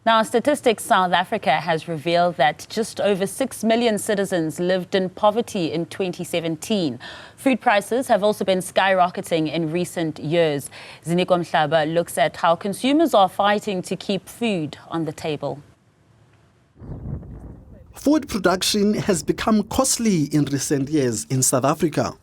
Now, Statistics South Africa has revealed that just over 6 million citizens lived in poverty in 2017. Food prices have also been skyrocketing in recent years. Ziniko Mhlaba looks at how consumers are fighting to keep food on the table. Food production has become costly in recent years in South Africa.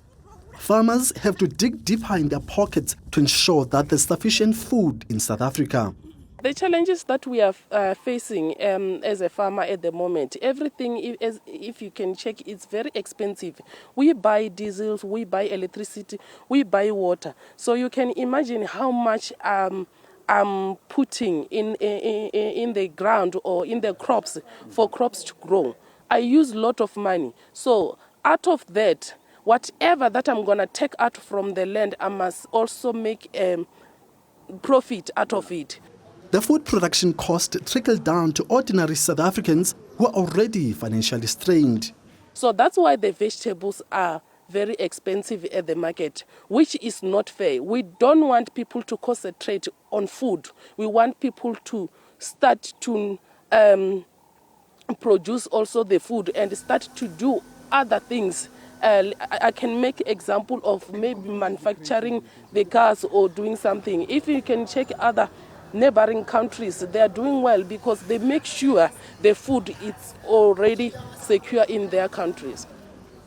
Farmers have to dig deeper in their pockets to ensure that there's sufficient food in South Africa. The challenges that we are facing as a farmer at the moment, everything, if you can check, it's very expensive. We buy diesel, we buy electricity, we buy water. So you can imagine how much I'm putting in the ground or in the crops for crops to grow. I use a lot of money. So out of that, whatever that I'm going to take out from the land, I must also make profit out of it. The food production cost trickled down to ordinary South Africans who are already financially strained. So that's why the vegetables are very expensive at the market, which is not fair. We don't want people to concentrate on food. We want people to start to produce also the food and start to do other things. I can make example of maybe manufacturing the cars or doing something. If you can check other neighboring countries, they are doing well because they make sure the food is already secure in their countries.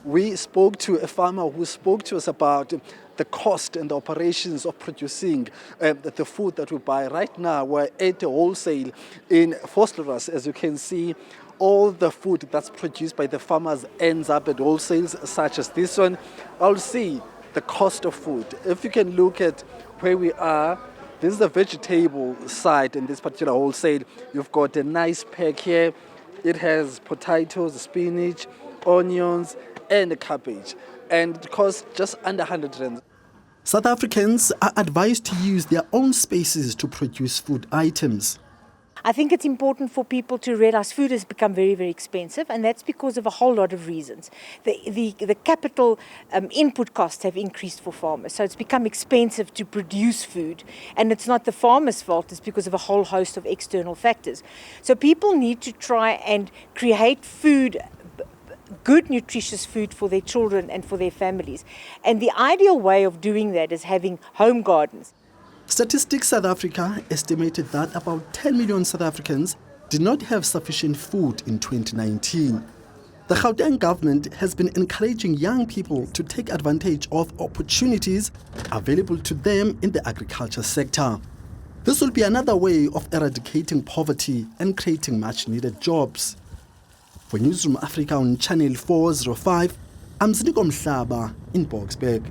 We spoke to a farmer who spoke to us about the cost and the operations of producing the food that we buy. Right now, we're at a wholesale in Vosloorus. As you can see, all the food that's produced by the farmers ends up at wholesales, such as this one. I'll see the cost of food. If you can look at where we are, this is the vegetable side in this particular wholesale. You've got a nice pack here. It has potatoes, spinach, onions, and cabbage. And it costs just under 100 rand. South Africans are advised to use their own spaces to produce food items. I think it's important for people to realize food has become very, very expensive, and that's because of a whole lot of reasons. The capital input costs have increased for farmers, so it's become expensive to produce food, and it's not the farmer's fault, it's because of a whole host of external factors. So people need to try and create food, good nutritious food for their children and for their families. And the ideal way of doing that is having home gardens. Statistics South Africa estimated that about 10 million South Africans did not have sufficient food in 2019. The Gauteng government has been encouraging young people to take advantage of opportunities available to them in the agriculture sector. This will be another way of eradicating poverty and creating much-needed jobs. For Newzroom Afrika on Channel 405, I'm Ziniko Mhlaba in Boksburg.